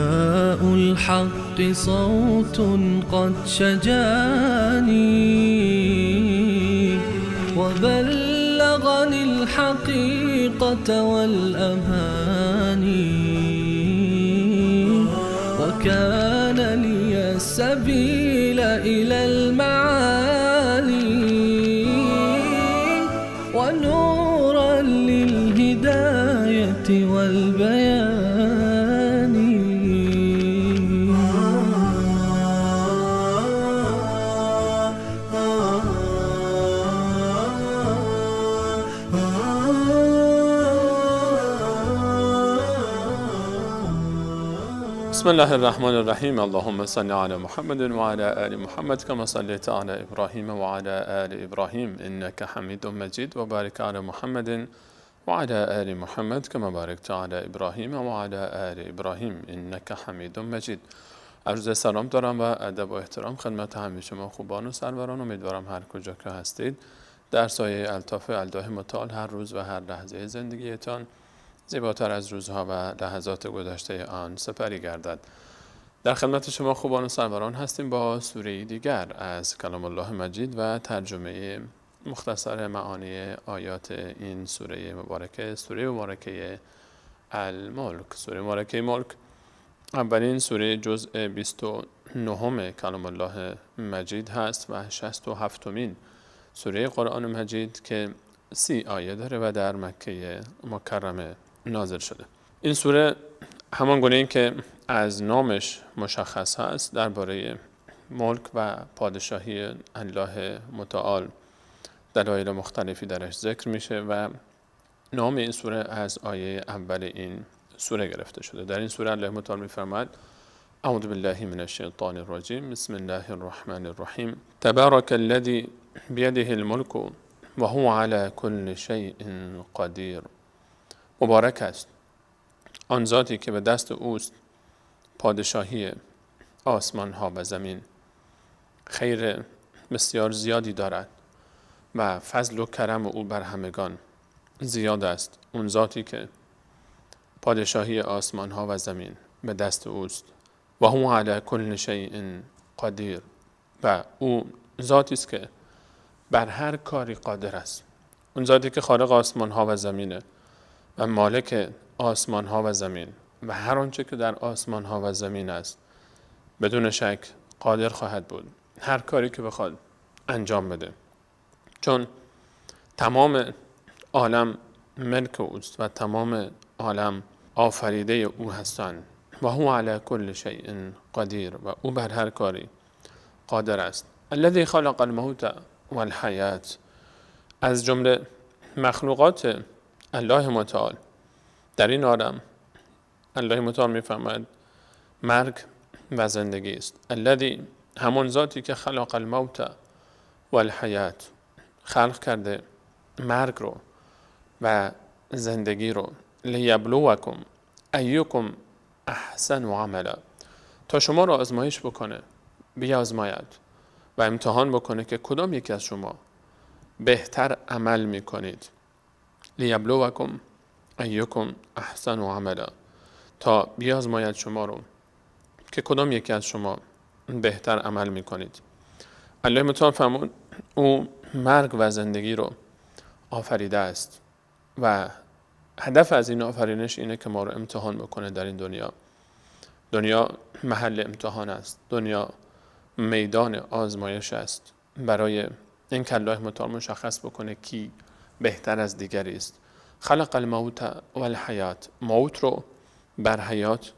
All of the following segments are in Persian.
نداء الحق صوت قد شجاني وبلغني الحقيقة والأماني وكان لي السبيل إلى المعالي ونورا للهداية والبيان. بسم الله الرحمن الرحیم. اللهم صل علی محمد و علی آل محمد كما صليت على ابراهیم و علی آل ابراهیم انك حمید مجید و بارک علی محمد و علی آل محمد كما بارکت علی ابراهیم و علی آل ابراهیم انك حمید مجید. عرض سلام دارم و ادب و احترام خدمت همه شما خوبان و سروران. امیدوارم هر کجا که هستید در سایه الطاف الله متعال هر روز و هر لحظه زندگیتان زیباتر از روزها و لحظات گذشته آن سپری گردد. در خدمت شما خوبان و سروران هستیم با سوره دیگر از کلام الله مجید و ترجمه مختصر معانی آیات این سوره مبارکه، سوره مبارکه الملک. سوره مبارکه ملک اولین سوره جزء 29 کلام الله مجید هست و 67مین سوره قرآن مجید که 30 آیه داره و در مکه مکرمه نازل شده. این سوره همان گونه که از نامش مشخص هست درباره ملک و پادشاهی الله متعال دلایل مختلفی درش ذکر میشه و نام این سوره از آیه اول این سوره گرفته شده. در این سوره الله متعال میفرماید: اعوذ بالله من الشیطان الرجیم بسم الله الرحمن الرحیم تبارک الذی بیده الملک و هو علی کل شیء قدیر. مبارک است آن ذاتی که به دست اوست پادشاهی آسمان ها و زمین، خیر بسیار زیادی دارد و فضل و کرم او بر همگان زیاد است. اون ذاتی که پادشاهی آسمان ها و زمین به دست اوست و هو علی کل شیء قدیر و او ذاتی است که بر هر کاری قادر است. اون ذاتی که خالق آسمان ها و زمینه و مالک آسمان ها و زمین و هر آنچه که در آسمان ها و زمین است بدون شک قادر خواهد بود هر کاری که بخواد انجام بده، چون تمام عالم ملک اوست و تمام عالم آفریده او هستند. و هو علی کل شیء قدیر و او بر هر کاری قادر است. الذی خلق الموت والحیات، از جمله مخلوقات الله متعال در این عالم الله متعال میفرماید مرگ و زندگی است. الذی، همون ذاتی که خلق الموت والحیات، خلق کرده مرگ رو و زندگی رو، لیبلوکم ایکم احسن عملا، تا شما رو آزمایش بکنه، بیازماید و امتحان بکنه که کدام یکی از شما بهتر عمل میکنید. لیبلوکم ایکم احسن عملا، تا بیازماید شما رو که کدام یکی از شما بهتر عمل میکنید. الله متعال فرمود او مرگ و زندگی رو آفریده است و هدف از این آفرینش اینه که ما رو امتحان بکنه در این دنیا. دنیا محل امتحان است، دنیا میدان آزمایش است برای این که الله متعال مشخص بکنه کی بهتر از دیگری است. خلق الموت والحیات، موت رو بر حیات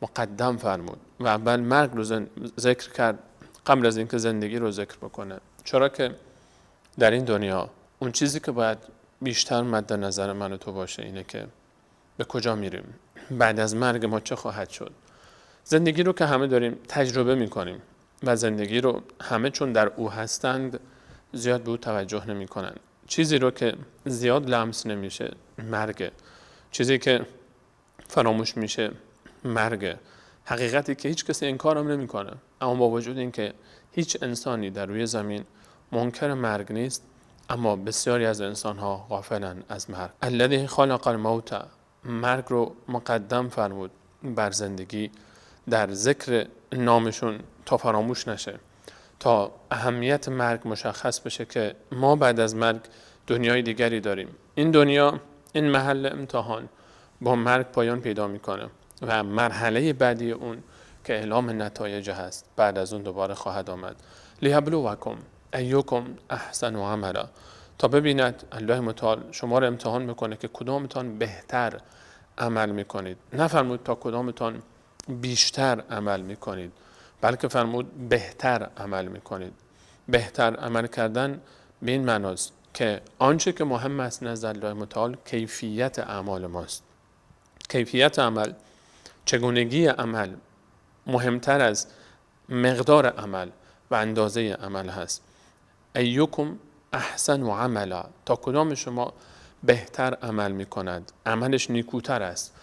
مقدم فرمود و اول مرگ رو ذکر کرد قبل از اینکه زندگی رو ذکر بکنه، چرا که در این دنیا اون چیزی که باید بیشتر مد نظر من و تو باشه اینه که به کجا میریم، بعد از مرگ ما چه خواهد شد. زندگی رو که همه داریم تجربه میکنیم و زندگی رو همه چون در او هستند زیاد به او توجه نمی کنن. چیزی رو که زیاد لمس نمیشه مرگ، چیزی که فراموش میشه مرگ، حقیقتی که هیچ کسی انکار هم نمی کنه، اما با وجود این که هیچ انسانی در روی زمین منکر مرگ نیست، اما بسیاری از انسان‌ها غافلن از مرگ. الذی خلق الموت، مرگ رو مقدم فرمود بر زندگی در ذکر نامشون تا فراموش نشه، تا اهمیت مرگ مشخص بشه که ما بعد از مرگ دنیای دیگری داریم. این دنیا، این محل امتحان با مرگ پایان پیدا میکنه و مرحله بعدی اون که اعلام نتایج هست بعد از اون دوباره خواهد آمد. لیبلوکم ایکم احسن عملا، تا ببیند الله متعال شما رو امتحان میکنه که کدامتان بهتر عمل میکنید. نفرمود تا کدامتان بیشتر عمل میکنید، بلکه فرمود بهتر عمل میکنید. بهتر عمل کردن به این معناست که آنچه که مهم است نزد الله متعال کیفیت اعمال ماست. کیفیت عمل، چگونگی عمل مهمتر از مقدار عمل و اندازه عمل هست. ایکم احسن و عملا، تا کدام شما بهتر عمل میکند، عملش نیکوتر است.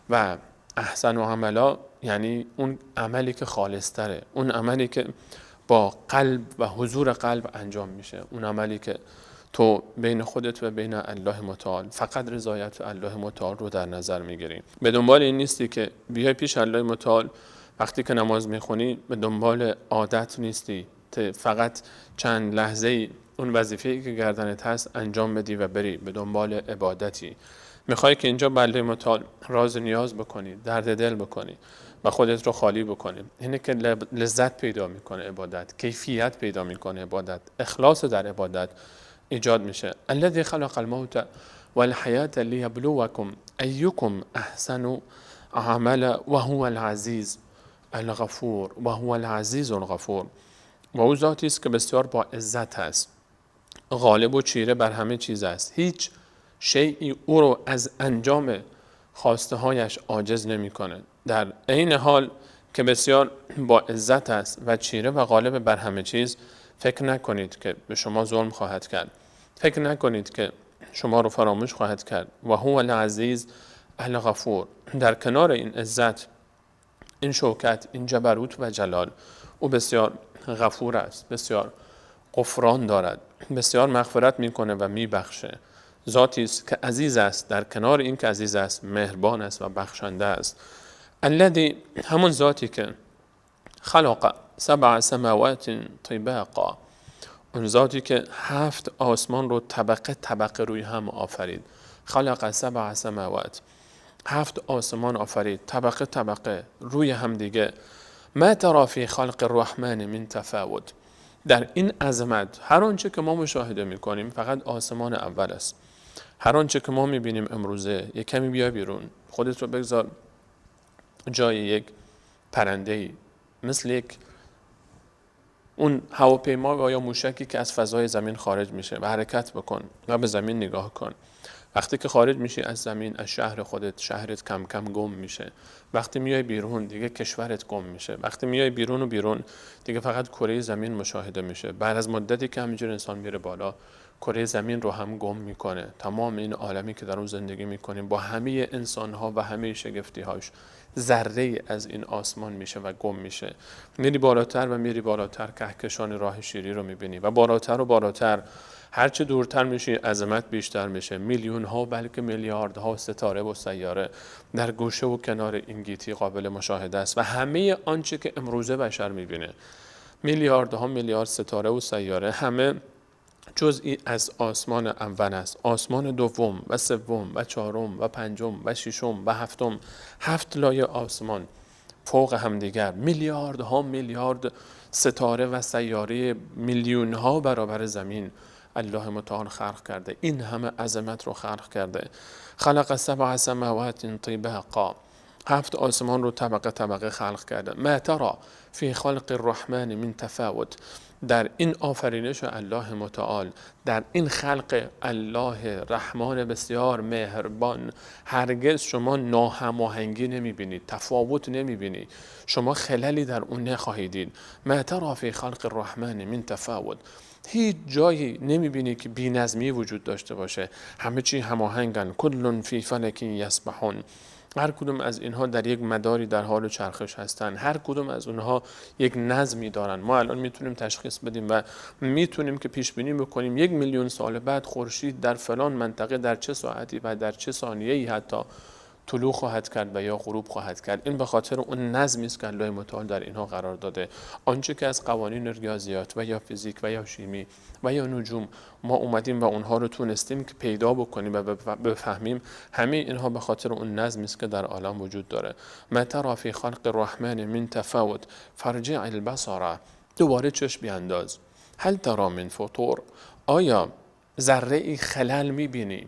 و احسن و عملا یعنی اون عملی که خالصتره، اون عملی که با قلب و حضور قلب انجام میشه، اون عملی که تو بین خودت و بین الله متعال فقط رضایت الله متعال رو در نظر میگیری. به دنبال این نیستی که بیای پیش الله متعال وقتی که نماز میخونی به دنبال عادت نیستی، فقط چند لحظه اون وظیفه‌ای که گردنت هست انجام بدی و بری به دنبال عبادتی. میخوای که اینجا به الله متعال راز نیاز بکنی، درد دل بکنی و خودت رو خالی بکنی. اینه که لذت پیدا میکنه عبادت، کیفیت پیدا میکنه عبادت، اخلاص در عبادت ایجاد میشه. الذی خلق الموت والحیات لیبلوکم ایکم احسن عملا وهو العزیز الغفور وهو العزیز الغفور. و او ذاتی است که بسیار با عزت است، غالب و چیره بر همه چیز است. هیچ شیئی او رو از انجام خواسته هایش عاجز نمیکنه. در عین حال که بسیار با عزت است و چیره و غالب بر همه چیز، فکر نکنید که به شما ظلم خواهد کرد، فکر نکنید که شما رو فراموش خواهد کرد. و هو العزیز الغفور. در کنار این عزت، این شوکت، این جبروت و جلال، او بسیار غفور است، بسیار غفران دارد، بسیار مغفرت میکنه و میبخشه. ذاتی است که عزیز است، در کنار این که عزیز است مهربان است و بخشنده است. الذی، همون ذاتی که خلق 7 سماوات طباقا، اون ذاتی که 7 آسمان رو طبقه طبقه روی هم آفرید. خلق 7 سماوات، 7 آسمان آفرید طبقه طبقه روی هم دیگه. ما ترى فی خلق الرحمن من تفاوت. در این عظمت هر آنچه که ما مشاهده میکنیم فقط آسمان اول است. هر آنچه که ما میبینیم امروزه، یک کمی بیا بیرون، خودت رو بگذار جای یک پرنده‌ای، مثل یک اون هواپیما و یا موشکی که از فضای زمین خارج میشه و حرکت بکن و به زمین نگاه کن. وقتی که خارج میشی از زمین، از شهر خودت، شهرت کم کم گم میشه. وقتی میای بیرون دیگه کشورت گم میشه. وقتی میای بیرون دیگه فقط کره زمین مشاهده میشه. بعد از مدتی که همینجور انسان میره بالا، کره زمین رو هم گم میکنه. تمام این عالمی که در اون زندگی میکنیم با همه انسانها و همه شگفتیهاش، ذره از این آسمان میشه و گم میشه. میری بالاتر و میری بالاتر، کهکشان راه شیری رو میبینی و بالاتر و بالاتر. هرچه دورتر میشی عظمت بیشتر میشه. میلیون ها بلکه میلیاردها ستاره و سیاره در گوشه و کنار این گیتی قابل مشاهده است و همه آنچه که امروزه بشر میبینه، میلیاردها میلیارد ستاره و سیاره، همه جزئی از آسمان اول است. آسمان دوم و سوم و چهارم و پنجم و ششم و هفتم، 7 لایه آسمان فوق همدیگر، میلیاردها میلیارد ستاره و سیاره، میلیون ها برابر زمین الله متعال خلق کرده. این همه عظمت رو خلق کرده. خلق 7 سماوات طباقا، 7 آسمان رو طبقه طبقه خلق کرده. ما ترى فی خلق الرحمن من تفاوت. در این آفرینش الله متعال، در این خلق الله رحمان بسیار مهربان، هرگز شما ناهماهنگی نمیبینید، تفاوت نمیبینید، شما خللی در اون نخواهید دید. ما ترى فی خلق الرحمن من تفاوت. هیچ جایی نمیبینی که بی‌نظمی وجود داشته باشه. همه چی هماهنگن. کل فی فلک یسبحون. هر کدوم از اینها در یک مداری در حال چرخش هستن. هر کدوم از اونها یک نظمی دارن. ما الان میتونیم تشخیص بدیم و میتونیم که پیش بینی بکنیم 1 میلیون سال بعد خورشید در فلان منطقه در چه ساعتی و در چه ثانیه‌ای حتی طلوع خواهد کرد و یا غروب خواهد کرد. این به خاطر اون نظمی است که الله متعال در اینها قرار داده. آنچه که از قوانین ریاضیات و یا فیزیک و یا شیمی و یا نجوم ما اومدیم و اونها رو تونستیم که پیدا بکنیم و بفهمیم، همه اینها به خاطر اون نظمی است که در عالم وجود داره. ما تری فی خلق الرحمن من تفاوت فرجع البصر، دوباره چشم بیانداز. هل تری من فطور، آیا ذره ای خلل میبینی؟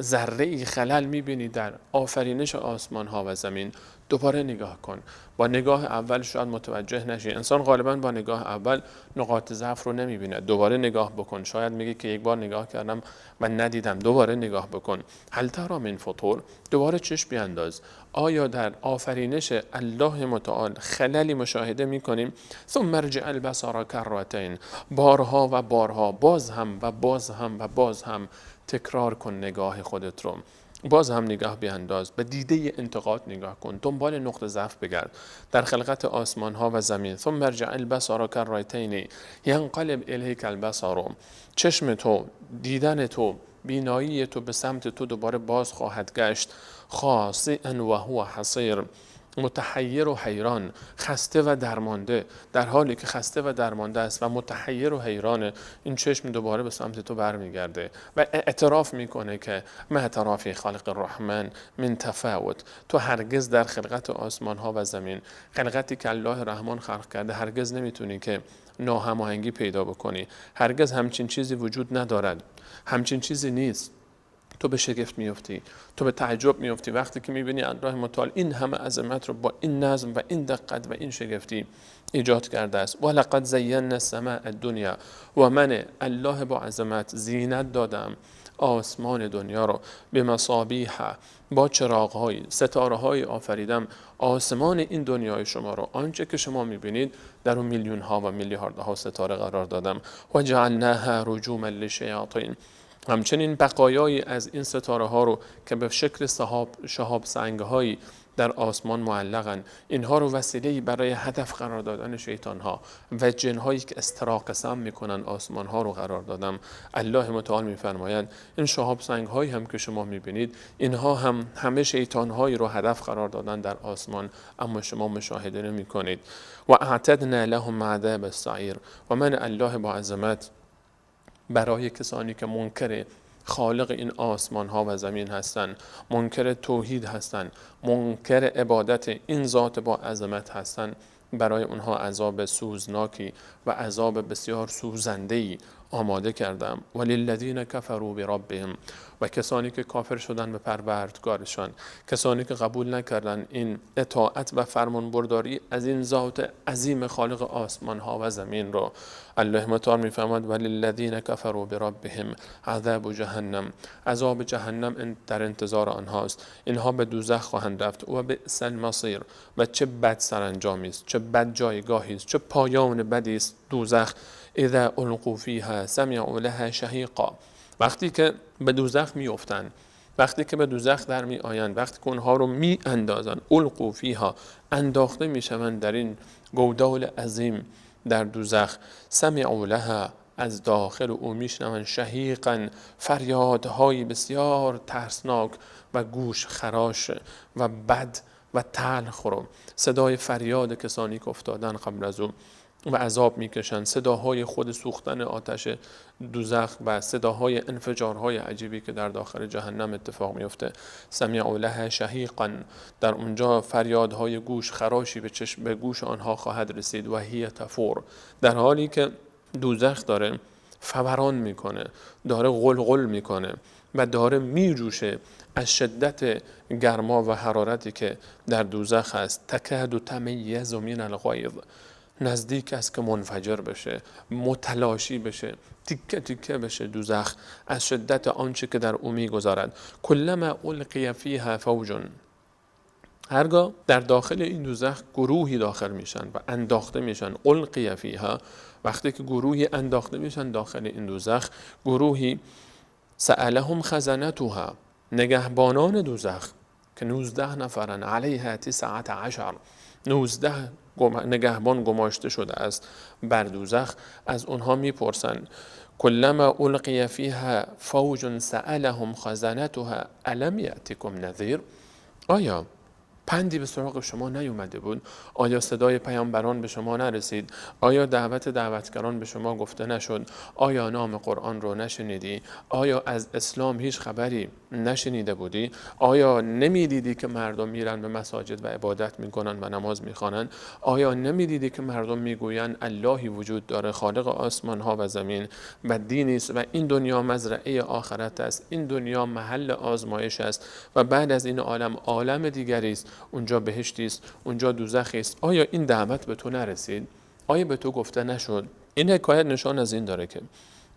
ذره ای خلل میبینی در آفرینش آسمان ها و زمین؟ دوباره نگاه کن. با نگاه اول شاید متوجه نشی. انسان غالبا با نگاه اول نقاط ضعف رو نمیبینه. دوباره نگاه بکن. شاید میگی که یک بار نگاه کردم و ندیدم. دوباره نگاه بکن. هل تری من فطور، دوباره چشم بیانداز. آیا در آفرینش الله متعال خللی مشاهده میکنیم؟ ثم ارجع البصر کرتین، بارها و بارها، باز هم و باز هم و باز هم تکرار کن نگاه خودت رو. باز هم نگاه بیانداز، به دیده انتقاد نگاه کن، دنبال نقطه ضعف بگرد در خلقت آسمان ها و زمین. ثم ارجع البصر کرتین ینقلب الیک البصر، چشم تو، دیدن تو، بینایی تو به سمت تو دوباره باز خواهد گشت. خاسئا و هو حصیر، متحیر و حیران، خسته و درمانده. در حالی که خسته و درمانده است و متحیر و حیران، این چشم دوباره به سمت تو برمیگرده و اعتراف میکنه که ما تری فی خلق الرحمن من تفاوت، تو هرگز در خلقت آسمان ها و زمین، خلقتی که الله رحمان خلق کرده، هرگز نمیتونی که ناهماهنگی پیدا بکنی. هرگز همچین چیزی وجود ندارد، همچین چیزی نیست. تو به شگفت میفتی، تو به تعجب میفتی وقتی که میبینی الله متعال این همه عظمت رو با این نظم و این دقت و این شگفتی ایجاد کرده است. ولقد زینا السماء الدنیا، و من الله با عظمت زینت دادم آسمان دنیا رو، به مصابیح، با چراغ‌های، ستاره‌های آفریدم آسمان این دنیای شما رو. آنچه که شما میبینید در اون میلیون‌ها و میلیاردها ستاره قرار دادم. و جعلناها رجوما للشیاطین، همچنین بقایایی از این ستاره ها رو که به شکل شهاب سنگ هایی در آسمان معلقن، اینها رو وسیله‌ای برای هدف قرار دادن شیطان ها و جن هایی که استراق سم میکنن آسمان ها رو قرار دادم. الله متعال میفرمایند این شهاب سنگ هایی هم که شما میبینید، اینها هم همه شیطان هایی رو هدف قرار دادن در آسمان، اما شما مشاهده نمی کنید. و اعتدنا لهم عذاب السعیر، و من الله با عظمت برای کسانی که منکر خالق این آسمان ها و زمین هستند، منکر توحید هستند، منکر عبادت این ذات با عظمت هستند، برای اونها عذاب سوزناکی و عذاب بسیار سوزنده‌ای آماده کردم. وللذین کفروا بربهم، و کسانی که کافر شدن به پروردگارشان، کسانی که قبول نکردن این اطاعت و فرمانبرداری از این ذات عظیم خالق آسمان ها و زمین رو، الله متعال میفرماد وللذین کفروا بربهم عذاب جهنم، عذاب جهنم در انتظار آنهاست. اینها به دوزخ خواهند رفت و بئس المصیر، و چه بد سرانجامی است، چه بد جایگاهی است، چه پایان بدی است دوزخ. اذا القوا فیها سمعوا لها شهیقا، وقتی که به دوزخ میافتند، وقتی که به دوزخ در می آیند، وقتی که اونها رو می اندازند، القوا فیها، انداخته می شوند در این گودال عظیم در دوزخ، سمعوا لها، از داخل او میشنوند شهیقا، فریادهای بسیار ترسناک و گوش خراش و بد و تلخ رو، صدای فریاد کسانی که افتادن قبل از او و عذاب میکشند، صداهای خود سوختن آتش دوزخ و صداهای انفجارهای عجیبی که در داخل جهنم اتفاق میفته. سمعوا لها شهیقا، در اونجا فریادهای گوش خراشی به گوش آنها خواهد رسید. و هی تفور، در حالی که دوزخ داره فوران میکنه، داره غلغل میکنه و داره میجوشه از شدت گرما و حرارتی که در دوزخ هست. تکاد تمیز من الغیظ، نزدیک است که منفجر بشه، متلاشی بشه، تیکه تیکه بشه دوزخ از شدت آنچه که در او میگذارد. کلما القی فیها فوج، هرگاه در داخل این دوزخ گروهی داخل میشن و انداخته میشن، القی فیها، وقتی که گروهی انداخته میشن داخل این دوزخ، گروهی سألهم خزنتها، نگهبانان دوزخ که 19 نفرن، علیها 19، 19 نگهبان گماشته شده است بر دوزخ، از اونها میپرسند کلما القی فیها فوج سألهم خزنتها الم یأتکم نذیر، آیا پندی به سراغ شما نیومده بود؟ آیا صدای پیامبران به شما نرسید؟ آیا دعوتگران به شما گفته نشد؟ آیا نام قرآن رو نشنیدی؟ آیا از اسلام هیچ خبری نشنیده بودی؟ آیا نمیدیدی که مردم میرن به مساجد و عبادت میکنن و نماز میخوانن؟ آیا نمیدیدی که مردم میگوین اللهی وجود داره، خالق آسمان ها و زمین و دینی است و این دنیا مزرعه آخرت است، این دنیا محل آزمایش است و بعد از این عالم دیگری است، اونجا بهشتی است، اونجا دوزخی است؟ آیا این دعوت به تو نرسید؟ آیا به تو گفته نشد؟ این حکایت نشان از این داره که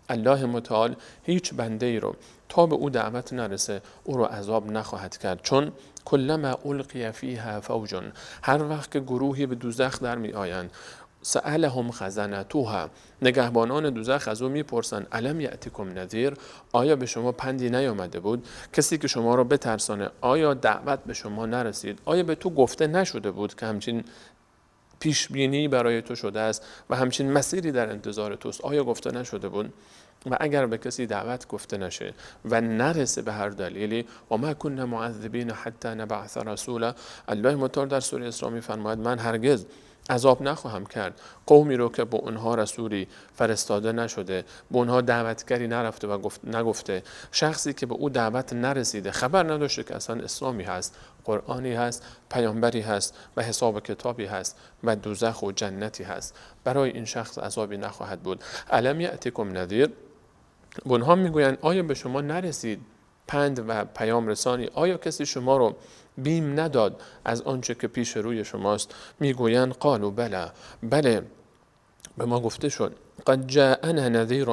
الله متعال هیچ بنده ای رو تا به او دعوت نرسه او رو عذاب نخواهد کرد، چون کلما القی فیها فوج، هر وقت که گروهی به دوزخ در می آیند، سألهم خزنتوها، نگهبانان دوزخ از او میپرسن الم یأتیکم نذیر، آیا به شما پندی نیامده بود؟ کسی که شما رو بترسانه. آیا دعوت به شما نرسید؟ آیا به تو گفته نشده بود که همچین پیش بینی برای تو شده است و همچین مسیری در انتظار توست؟ آیا گفته نشده بود؟ و اگر به کسی دعوت گفته نشه و نرسه به هر دلیلی، و ما كنا معذبین حتی نبعث رسولا، الله متعال در سوره اسراء میفرماید من هرگز عذاب نخواهم کرد قومی رو که به اونها رسولی فرستاده نشده، به اونها دعوتگری نرفته و نگفته، شخصی که به او دعوت نرسیده، خبر نداشته که اصلا اسلامی هست، قرآنی هست، پیامبری هست و حساب کتابی هست و دوزخ و جنتی هست، برای این شخص عذابی نخواهد بود. الم یأتیکم نذیر، اونها میگویند آیا به شما نرسید پند و پیام رسانی؟ آیا کسی شما رو بیم نداد از آنچه که پیش روی شماست؟ میگویند قالوا بله به ما گفته شد، قد جاءنا نذیر،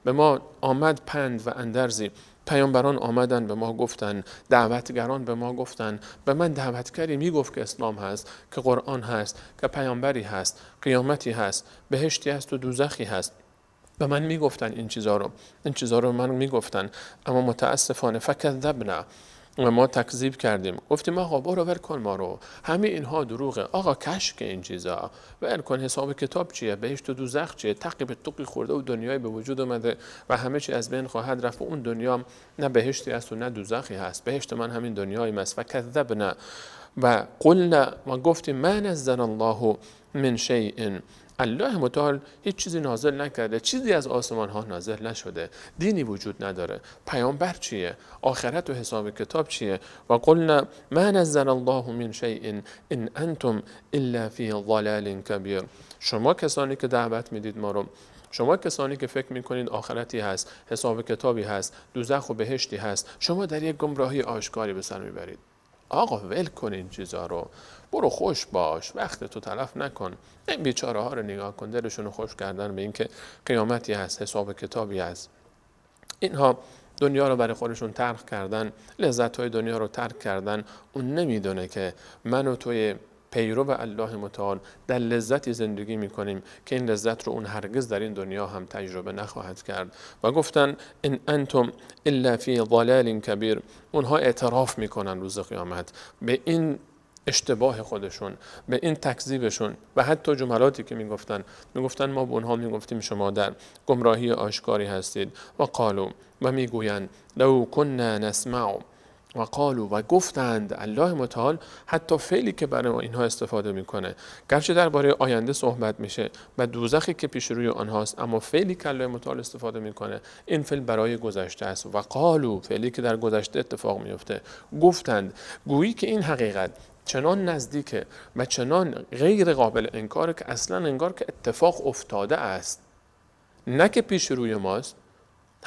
به ما آمد پند و اندرزی، پیامبران آمدن به ما گفتن، دعوتگران به ما گفتن، به من دعوتگری میگفت که اسلام هست، که قرآن هست، که پیامبری هست، قیامتی هست، بهشتی هست و دوزخی هست، به من میگفتن این چیزا رو من میگفتن، اما متاسفانه فکذبنا، و ما تکذیب کردیم، گفتیم آقا برو ول کن ما رو، همه اینها دروغه، آقا کشک این چیزا، ول کن، حساب کتاب چیه، بهشت و دوزخ چیه، تقی به تقی خورده و دنیای به وجود اومده و همه چی از بین خواهد رفت و اون دنیا نه بهشتی است و نه دوزخی هست، بهشت من همین دنیای است. فکذبنا و قلنا، و گفتیم ما نزل الله من شیء، الله متعال هیچ چیزی نازل نکرده، چیزی از آسمان ها نازل نشده، دینی وجود نداره، پیامبر چیه، آخرت و حساب کتاب چیه؟ و قلنا ما نزل الله من شیء ان انتم الا فی ضلال کبیر، شما کسانی که دعوت میدید ما رو، شما کسانی که فکر میکنید آخرتی هست، حساب کتابی هست، دوزخ و بهشتی هست، شما در یک گمراهی آشکاری به سر میبرید. آقا ول کن این چیزا رو، برو خوش باش، وقت تو تلف نکن، این بیچاره ها رو نگاه کن، دلشون رو خوش کردن به اینکه قیامتی هست، حساب کتابی هست. اینها دنیا رو برای خودشون ترک کردن، لذت های دنیا رو ترک کردن. اون نمیدونه که من و توی پیرو الله متعال در لذتی زندگی میکنیم که این لذت رو اون هرگز در این دنیا هم تجربه نخواهد کرد. و گفتن ان انتم الا فی ضلال کبیر، اونها اعتراف میکنن روز قیامت به این اشتباه خودشون، به این تکذیبشون و حتی جملاتی که میگفتن ما به اونها میگفتیم شما در گمراهی آشکاری هستید. و قالوا، و میگویند لو كنا نسمع، و قالوا، و گفتند. الله متعال حتی فعلی که برای ما اینها استفاده میکنه، گرچه درباره آینده صحبت میشه و دوزخی که پیش روی آنهاست، اما فعلی که الله متعال استفاده میکنه این فعل برای گذشته است. و قالوا، فعلی که در گذشته اتفاق میفته، گفتند، گویی که این حقیقت چنان نزدیکه و چنان غیر قابل انکاره که اصلا انگار که اتفاق افتاده است، نه که پیش روی ماست.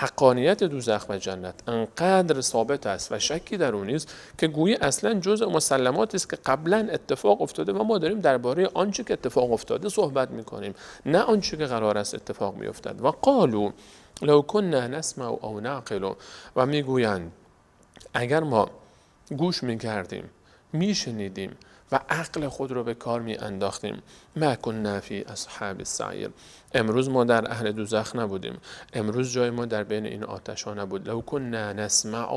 حقانیت دوزخ و جنت انقدر ثابت است و شکی در اون نیست که گویی اصلا جزء مسلماتی است که قبلا اتفاق افتاده و ما داریم درباره آنچه که اتفاق افتاده صحبت میکنیم، نه آنچه که قرار است اتفاق میافتد. و قالوا لو كنا نسمع او نعقل، و میگویند اگر ما گوش میکردیم، میشنیدیم و عقل خود رو به کار می انداختیم، ما كنا فی اصحاب السعیر، امروز ما در اهل دوزخ نبودیم، امروز جای ما در بین این آتش ها نبود. لو كنا نسمع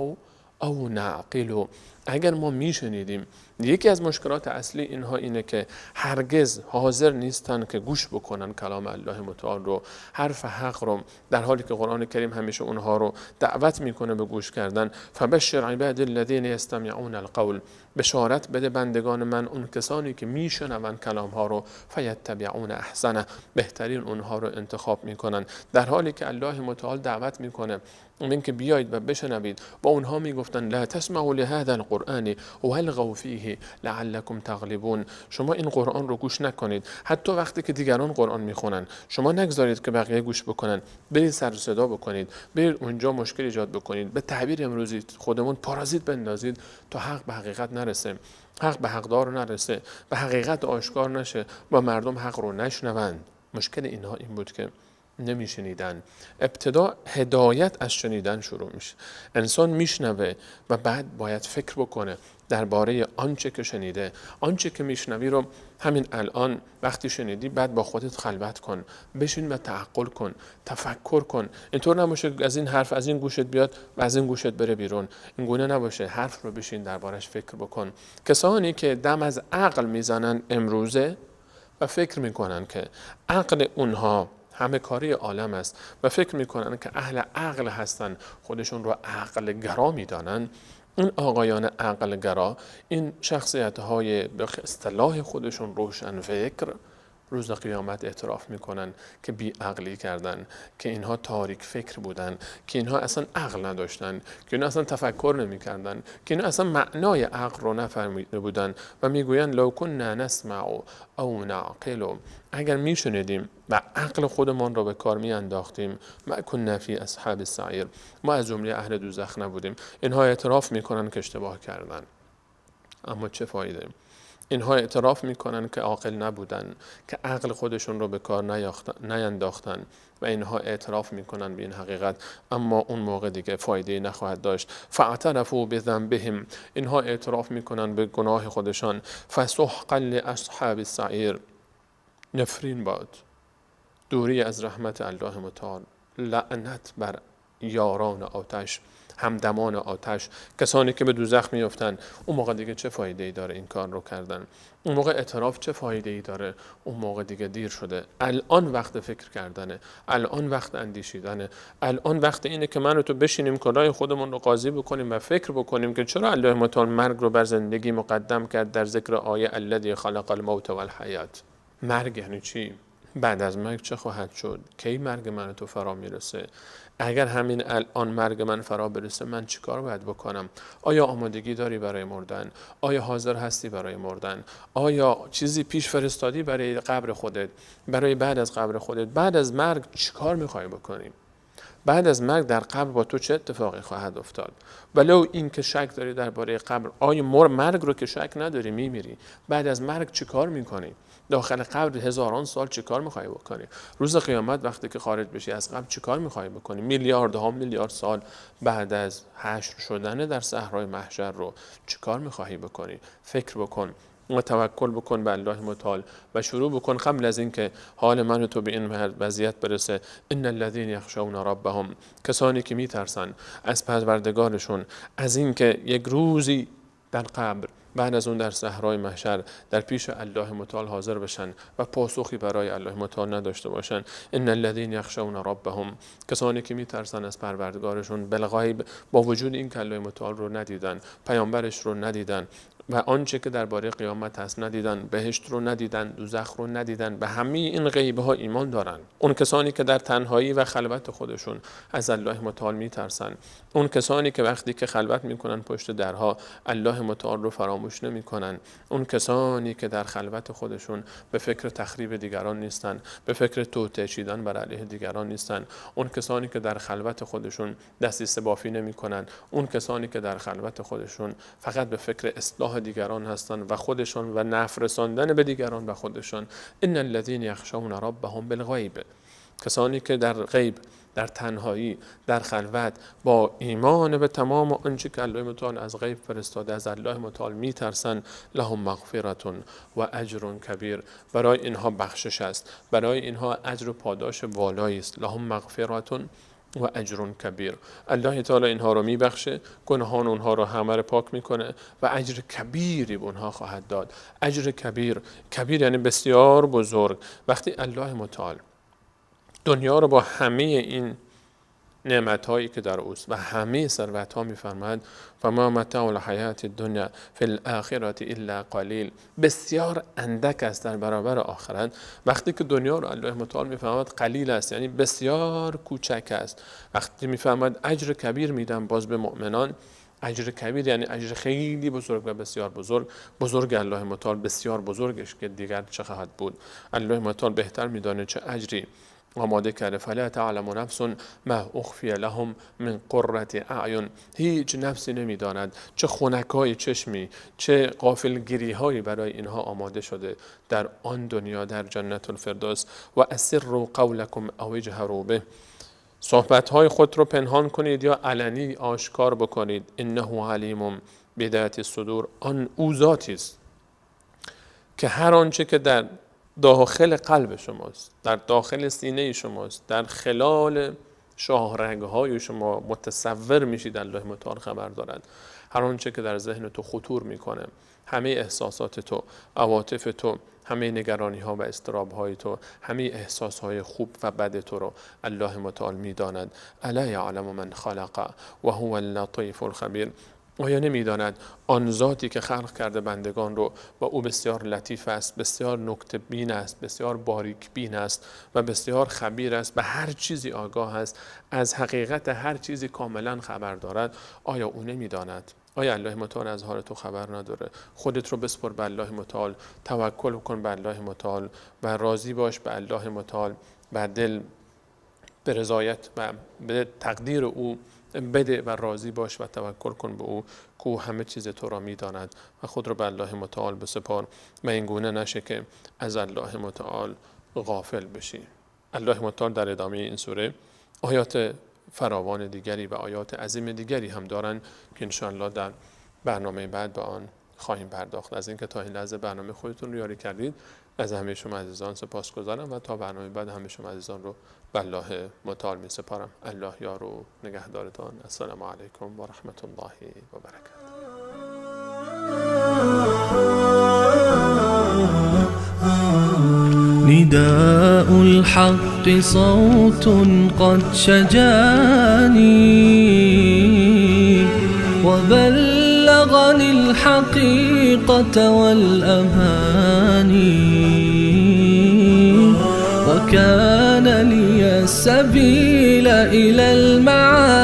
او نعقل، اگر ما میشنیدیم، یکی از مشکلات اصلی اینها اینه که هرگز حاضر نیستن که گوش بکنن کلام الله متعال رو، حرف حق رو، در حالی که قرآن کریم همیشه اونها رو دعوت میکنه به گوش کردن. فبشر عباد الذین یستمعون القول، بشارت بده بندگان من، اون کسانی که میشنون کلام ها رو، فیتبعون احسنه، بهترین اونها رو انتخاب میکنن، در حالی که الله متعال دعوت میکنه این که بیایید و بشنوید. با اونها میگفتن لا تسمعوا لهذا القرآن والغوا فیه لعلکم تغلبون، شما این قرآن رو گوش نکنید، حتی وقتی که دیگران قرآن میخونن شما نگذارید که بقیه گوش بکنن، برید سر و صدا بکنید، برید اونجا مشکل ایجاد بکنید، به تعبیر امروزی خودمون پارازیت بندازید تا حق به حقیقت نرسه، حق به حقدار نرسه، به حقیقت آشکار نشه و مردم حق رو نشنوند. مشکل اینها این بود که نمیشنیدن. ابتدا هدایت از شنیدن شروع میشه، انسان میشنوه و بعد باید فکر بکنه درباره آنچه که شنیده. آنچه که میشنوی رو همین الان وقتی شنیدی بعد با خودت خلوت کن، بشین و تعقل کن، تفکر کن. اینطور نباشه از این حرف از این گوشت بیاد و از این گوشت بره بیرون، این گونه نباشه. حرف رو بشین دربارش فکر بکن. کسانی که دم از عقل میزنن امروزه و فکر میکنن که عقل اونها همه کاری عالم است و فکر میکنن که اهل عقل هستن، خودشون رو عقل گرا میدانن، این آقایان عقل گرا، این شخصیت های به اصطلاح خودشون روشن فکر، روز قیامت اعتراف میکنن که بی عقلی کردن، که اینها تاریک فکر بودن، که اینها اصلا عقل نداشتن، که اینها اصلا تفکر نمیکردن، که اینها اصلا معنای عقل رو نفهمیده بودن و میگوین لو کنا نسمع او نعقل، اگر میشنیدیم و عقل خودمان رو به کار میانداختیم، ما کنا فی اصحاب السعیر، ما از جمله اهل دوزخ نبودیم. اینها اعتراف میکنن که اشتباه کردن، اما چه فایده؟ اینها اعتراف میکنن که عاقل نبودن، که عقل خودشون رو به کار نینداختن و اینها اعتراف میکنن به این حقیقت، اما اون موقع دیگه فایده نخواهد داشت. فاعترفوا بذنبهم، اینها اعتراف میکنن به گناه خودشان. فسحقا لاصحاب السعیر، نفرین باد، دوری از رحمت الله متعال، لعنت بر یاران آتش، همدمان آتش، کسانی که به دوزخ میافتن. اون موقع دیگه چه فایده ای داره این کار رو کردن؟ اون موقع اعتراف چه فایده ای داره؟ اون موقع دیگه دیر شده. الان وقت فکر کردنه، الان وقت اندیشیدنه، الان وقت اینه که من و تو بشینیم کلاه خودمون رو قاضی بکنیم و فکر بکنیم که چرا الله متعال مرگ رو بر زندگی مقدم کرد در ذکر آیه الذی خلق الموت والحیات. مرگ یعنی چی؟ بعد از مرگ چه خواهد شد؟ کی مرگ من و تو فرا میرسه؟ اگر همین الان مرگ من فرا برسه من چیکار باید بکنم؟ آیا آمادگی داری برای مردن؟ آیا حاضر هستی برای مردن؟ آیا چیزی پیش فرستادی برای قبر خودت؟ برای بعد از قبر خودت؟ بعد از مرگ چیکار میخوای بکنی؟ بعد از مرگ در قبر با تو چه اتفاقی خواهد افتاد؟ ولو این که شک داری درباره قبر، آیا مرگ رو که شک نداری میمیری، بعد از مرگ چیکار میکنی؟ داخل قبر هزاران سال چیکار میخوای بکنی؟ روز قیامت وقتی که خارج بشی از قبر چیکار میخوای بکنی؟ میلیاردها میلیارد سال بعد از حشر شدن در صحرای محشر رو چیکار میخوای بکنی؟ فکر بکن و توکل بکن به الله متعال و شروع بکن قبل از اینکه حال من و تو به این وضعیت برسه. ان الذين يخشون ربهم، کسانی که میترسن از پروردگارشون، از اینکه یک روزی در قبر، بعد از اون در صحرای محشر در پیش الله متعال حاضر بشن و پاسخی برای الله متعال نداشته باشن. ان الذين يخشون ربهم، کسانی که میترسن از پروردگارشون بالغیب، با وجود این که الله متعال رو ندیدن، پیامبرش رو ندیدن و آنچه که درباره قیامت هست ندیدن، بهشت رو ندیدن، دوزخ رو ندیدن، به همه این غیبه ها ایمان دارن. اون کسانی که در تنهایی و خلوت خودشون از الله متعال میترسن، اون کسانی که وقتی که خلوت میکنن پشت درها الله متعال رو فراموش نمیکنن، اون کسانی که در خلوت خودشون به فکر تخریب دیگران نیستن، به فکر توطئه چیدن بر علیه دیگران نیستن، اون کسانی که در خلوت خودشون دستیسه بافی نمیکنن، اون کسانی که در خلوت خودشون فقط به فکر اصلاح دیگران هستن و خودشون و نفع رساندن به دیگران و خودشون. ان الذين يخشون ربهم بالغیب، کسانی که در غیب، در تنهایی، در خلوت با ایمان به تمام آنچه که الله متعال از غیب فرستاده از الله متعال میترسن، لهم مغفرة و اجر کبیر، برای اینها بخشش است، برای اینها اجر و پاداش والایی است. لهم مغفرة و اجر کبیر. الله تعالی اینها رو میبخشه، گناهان اونها رو همه رو پاک میکنه و اجر کبیری به اونها خواهد داد. اجر کبیر، کبیر یعنی بسیار بزرگ. وقتی الله متعال دنیا رو با همه این نعمت‌هایی که در اوست و همه ثروت‌ها می‌فرماید و ما متاع الحیات الدنیا فی الاخره الا قلیل، بسیار اندک است در برابر آخرت. وقتی که دنیا رو الله متعال می‌فرماید قلیل است یعنی بسیار کوچک است. وقتی می‌فرماید اجر کبیر میدم باز به مؤمنان، اجر کبیر یعنی اجر خیلی بزرگ و بسیار بزرگ. بزرگ الله متعال بسیار بزرگش که دیگر چه خواهد بود. الله متعال بهتر می‌داند چه اجری آماده کرده. فلا تعلم نفس ما اخفی لهم من قرة اعین، هیچ نفسی نمیداند چه خنکای چشمی، چه غافلگیری هایی برای اینها آماده شده در آن دنیا، در جنت الفردوس. و اسروا قولکم او اجهروا به، صحبت های خود رو پنهان کنید یا علنی آشکار بکنید. انه علیم بذات الصدور، آن او ذاتی است که هر آنچه که در داخل قلب شماست، در داخل سینه شماست، در خلال شاهرگهای شما متصور میشید الله متعال خبر دارد. هر آنچه که در ذهن تو خطور میکنه، همه احساسات تو، عواطف تو، همه نگرانی ها و اضطراب های تو، همه احساس های خوب و بد تو رو الله متعال میداند. الا یعلم من خلق و هو اللطیف الخبیر، آیا نمیداند آن ذاتی که خلق کرده بندگان رو و او بسیار لطیف است، بسیار نکته بین است، بسیار باریک بین است و بسیار خبیر است، به هر چیزی آگاه است، از حقیقت هر چیزی کاملا خبر دارد؟ آیا او نمیداند؟ آیا الله متعال از حال تو خبر نداره؟ خودت رو بسپر به الله متعال، توکل کن به الله متعال و راضی باش به الله متعال، به دل به رضایت و به تقدیر او بده و راضی باش و توکل کن به او که او همه چیز تو را میداند و خود رو به الله متعال بسپار و این گونه نشه که از الله متعال غافل بشی. الله متعال در ادامه این سوره آیات فراوان دیگری و آیات عظیم دیگری هم دارن که انشاءالله در برنامه بعد به آن خواهیم پرداخت. از اینکه تا این لحظه برنامه خودتون رو یاری کردید از همه شما عزیزان سپاسگزارم و تا برنامه بعد همه شما عزیزان رو به الله متعال می سپارم. الله یار و نگهدارتان. السلام علیکم و رحمت الله و برکاته. نداء الحق صوت قد شجاني وبلغني الحقيقة والأماني وكان لي السبيل إلى المعاني